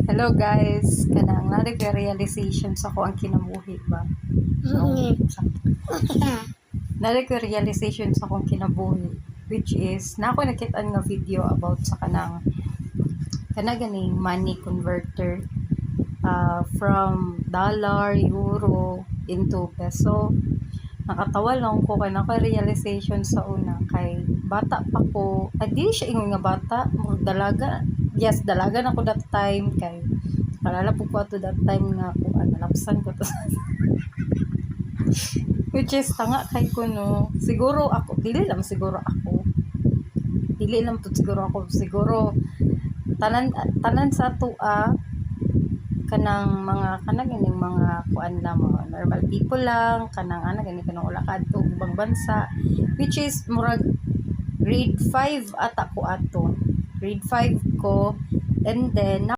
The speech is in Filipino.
Hello guys, kanang realization sa ko ang kinabuhi ba? Realization sa akong kinabuhi, which is na ako nakita nga video about sa ganing money converter from dollar, euro into peso. Nakatawa lang ko kay naka-realization sa una kay bata pa ko. Di siya ingon nga bata, murag dalaga. Yes, dalaga na ko that time kay kalala po ko to that time nga kung lapsan ko to. Which is tanga kay ko no. Siguro ako, dili lang siguro ako. Siguro tanan sa tua kanang ganing mga kuan lang, mga normal people lang, kanang kanang wala kadto ubang bansa, which is murag grade 5 ata ko ato. Grade 5 ko, and then